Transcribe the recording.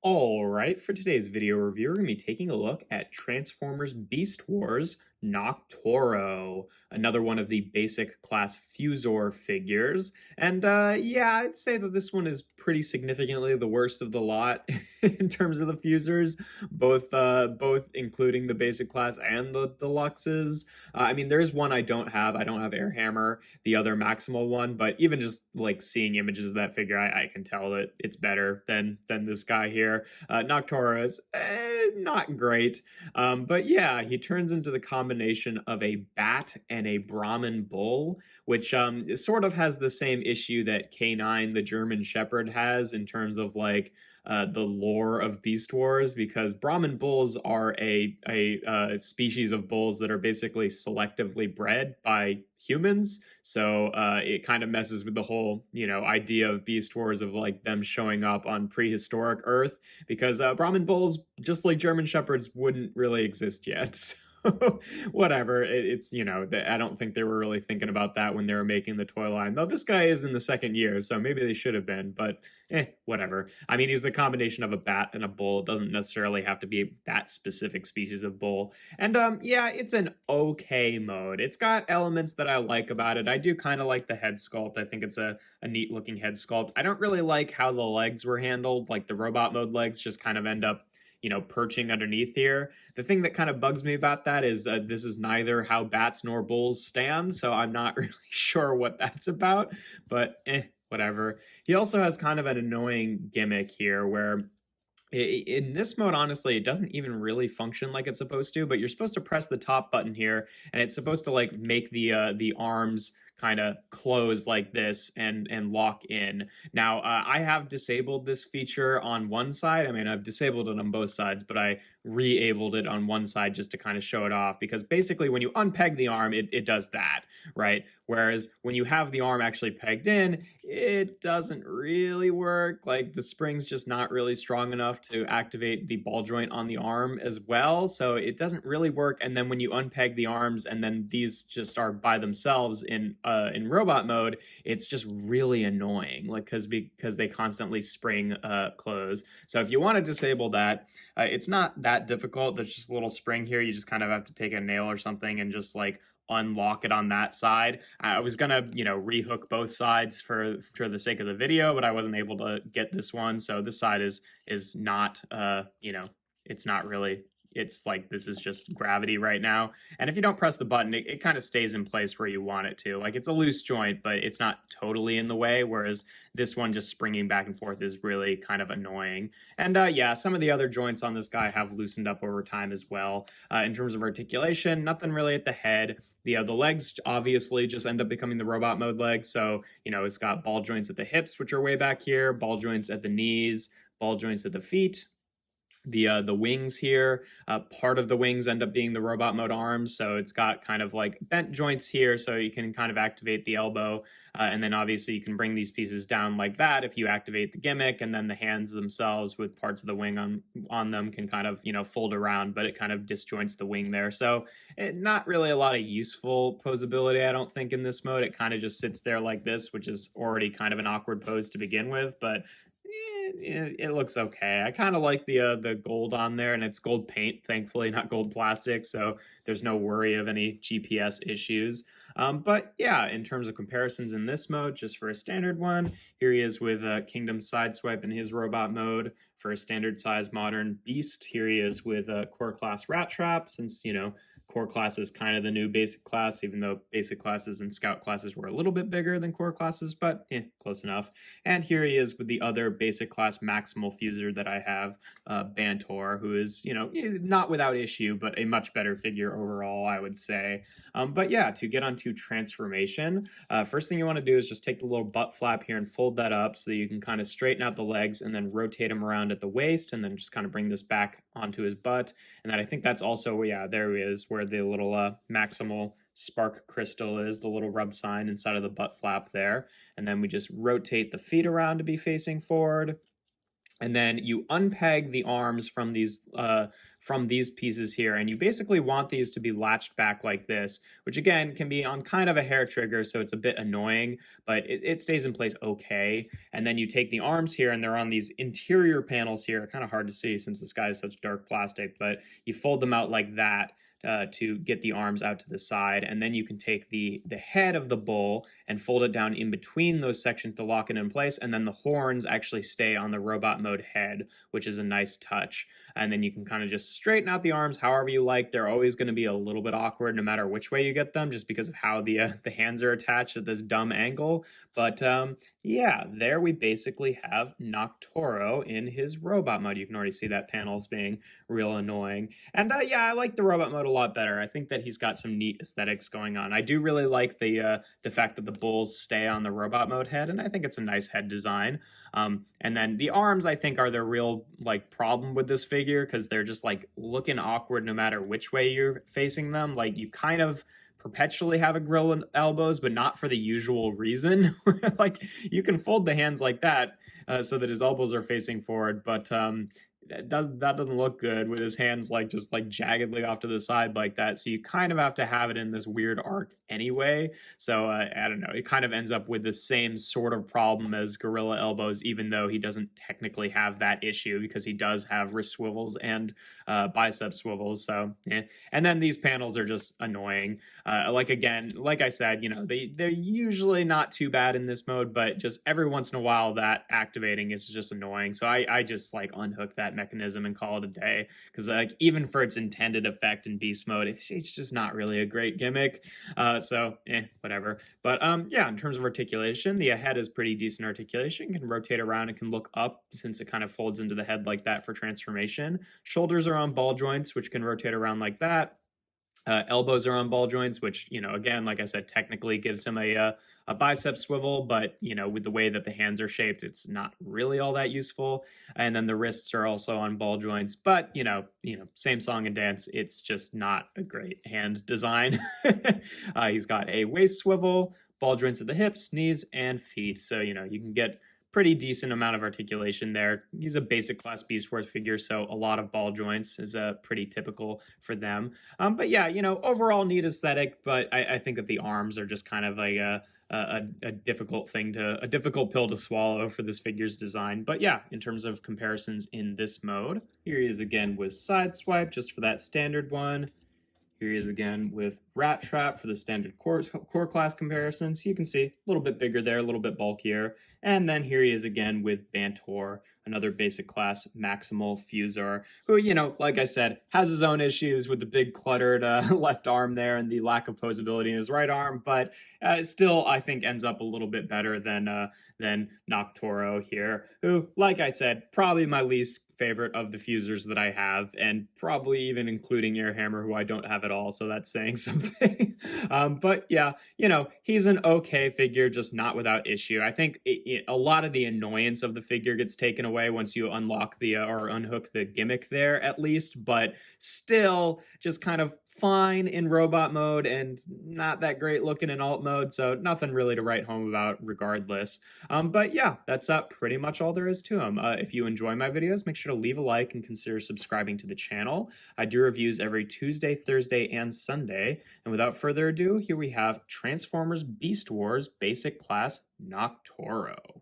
All right, for today's video review, we're going to be taking a look at Transformers Beast Wars Noctorro, another one of the basic class Fuzor figures. And yeah, I'd say that this one is pretty significantly the worst of the lot in terms of the fusers, both including the basic class and the deluxes. I mean, there's one I don't have. I don't have Airhammer, the other maximal one, but even just like seeing images of that figure, I can tell that it's better than this guy here. Noctorro is not great, but yeah, he turns into the combination of a bat and a Brahman bull, which sort of has the same issue that K9, the German Shepherd, has in terms of like the lore of Beast Wars, because Brahman bulls are a species of bulls that are basically selectively bred by humans. So it kind of messes with the whole, idea of Beast Wars of like them showing up on prehistoric Earth, because Brahman bulls, just like German Shepherds, wouldn't really exist yet. Whatever. It's, I don't think they were really thinking about that when they were making the toy line. Though this guy is in the second year, so maybe they should have been, but whatever. I mean, he's the combination of a bat and a bull. It doesn't necessarily have to be that specific species of bull. And yeah, it's an okay mode. It's got elements that I like about it. I do kind of like the head sculpt. I think it's a neat looking head sculpt. I don't really like how the legs were handled. Like the robot mode legs just kind of end up perching underneath here. The thing that kind of bugs me about that is this is neither how bats nor bulls stand, so I'm not really sure what that's about, but whatever. He also has kind of an annoying gimmick here where in this mode, honestly, it doesn't even really function like it's supposed to, but you're supposed to press the top button here, and it's supposed to like make the arms kind of close like this and lock in. Now, I have disabled this feature on one side. I mean, I've disabled it on both sides, but I re-abled it on one side just to kind of show it off, because basically when you unpeg the arm, it does that, right? Whereas when you have the arm actually pegged in, it doesn't really work. Like the spring's just not really strong enough to activate the ball joint on the arm as well, so it doesn't really work. And then when you unpeg the arms and then these just are by themselves in robot mode, it's just really annoying, like because they constantly spring close. So if you want to disable that, it's not that difficult. There's just a little spring here. You just kind of have to take a nail or something and just like unlock it on that side. I was gonna, rehook both sides for the sake of the video, but I wasn't able to get this one. So this side is not, it's not really. It's like this is just gravity right now. And if you don't press the button, it kind of stays in place where you want it to. Like it's a loose joint, but it's not totally in the way, whereas this one just springing back and forth is really kind of annoying. And yeah, some of the other joints on this guy have loosened up over time as well. In terms of articulation, nothing really at the head. The legs obviously just end up becoming the robot mode legs. So, it's got ball joints at the hips, which are way back here, ball joints at the knees, ball joints at the feet. The wings here, part of the wings end up being the robot mode arms, so it's got kind of like bent joints here, so you can kind of activate the elbow, and then obviously you can bring these pieces down like that if you activate the gimmick, and then the hands themselves with parts of the wing on them can kind of fold around, but it kind of disjoints the wing there. So not really a lot of useful posability, I don't think, in this mode. It kind of just sits there like this, which is already kind of an awkward pose to begin with, but it looks okay. I kind of like the gold on there, and it's gold paint, thankfully, not gold plastic, so there's no worry of any GPS issues. But yeah, in terms of comparisons in this mode, just for a standard one, here he is with Kingdom Sideswipe in his robot mode. For a standard size modern beast, here he is with core class Rat Trap, since core class is kind of the new basic class, even though basic classes and scout classes were a little bit bigger than core classes, but close enough. And here he is with the other basic class maximal fuser that I have, Bantor, who is, not without issue, but a much better figure overall, I would say. But yeah, to get onto transformation, first thing you want to do is just take the little butt flap here and fold that up so that you can kind of straighten out the legs and then rotate them around at the waist, and then just kind of bring this back onto his butt. And then I think that's also, yeah, there he is, where the little maximal spark crystal is, the little rub sign inside of the butt flap there. And then we just rotate the feet around to be facing forward. And then you unpeg the arms from these from these pieces here, and you basically want these to be latched back like this, which again can be on kind of a hair trigger, so it's a bit annoying, but it stays in place okay. And then you take the arms here, and they're on these interior panels here, kind of hard to see since this guy is such dark plastic, but you fold them out like that to get the arms out to the side, and then you can take the head of the bull and fold it down in between those sections to lock it in place, and then the horns actually stay on the robot mode head, which is a nice touch. And then you can kind of just straighten out the arms however you like. They're always going to be a little bit awkward no matter which way you get them, just because of how the hands are attached at this dumb angle. But yeah, there we basically have Noctorro in his robot mode. You can already see that panels being real annoying. And yeah, I like the robot mode a lot better. I think that he's got some neat aesthetics going on. I do really like the fact that the bulls stay on the robot mode head, and I think it's a nice head design. And then the arms, I think, are the real like problem with this figure, because they're just like looking awkward no matter which way you're facing them. Like you kind of perpetually have a grill and elbows, but not for the usual reason. Like you can fold the hands like that so that his elbows are facing forward, but that doesn't look good with his hands like just like jaggedly off to the side like that. So you kind of have to have it in this weird arc anyway. So I don't know, it kind of ends up with the same sort of problem as gorilla elbows, even though he doesn't technically have that issue, because he does have wrist swivels and bicep swivels. So yeah. And then these panels are just annoying. Like again, like I said, you know, they're usually not too bad in this mode, but just every once in a while that activating is just annoying. So I just like unhook that mechanism and call it a day, because like even for its intended effect in beast mode, it's just not really a great gimmick. So whatever. But yeah, in terms of articulation, the head is pretty decent articulation. You can rotate around, it can look up since it kind of folds into the head like that for transformation. Shoulders are on ball joints, which can rotate around like that. Elbows are on ball joints, which, you know, again, like I said, technically gives him a bicep swivel, but, you know, with the way that the hands are shaped, it's not really all that useful. And then the wrists are also on ball joints, but, you know, same song and dance. It's just not a great hand design. He's got a waist swivel, ball joints at the hips, knees, and feet. So, you know, you can get pretty decent amount of articulation there. He's a basic class Beast Wars figure, so a lot of ball joints is pretty typical for them. But yeah, you know, overall neat aesthetic, but I think that the arms are just kind of like a difficult pill to swallow for this figure's design. But yeah, in terms of comparisons in this mode, here he is again with Sideswipe, just for that standard one. Here he is again with Rat Trap for the standard core class comparison. So you can see a little bit bigger there, a little bit bulkier. And then here he is again with Bantor, another basic class maximal Fuzor, who, you know, like I said, has his own issues with the big cluttered left arm there and the lack of posability in his right arm, but still I think ends up a little bit better than Noctorro here, who, like I said, probably my least favorite of the Fuzors that I have, and probably even including Airhammer, who I don't have at all, so that's saying something. But yeah, you know, he's an okay figure, just not without issue. I think a lot of the annoyance of the figure gets taken away once you unlock the or unhook the gimmick there, at least, but still just kind of fine in robot mode and not that great looking in alt mode, so nothing really to write home about regardless. But yeah, that's pretty much all there is to him. If you enjoy my videos, make sure to leave a like and consider subscribing to the channel. I do reviews every Tuesday, Thursday, and Sunday. And without further ado, here we have Transformers Beast Wars Basic Class Noctorro.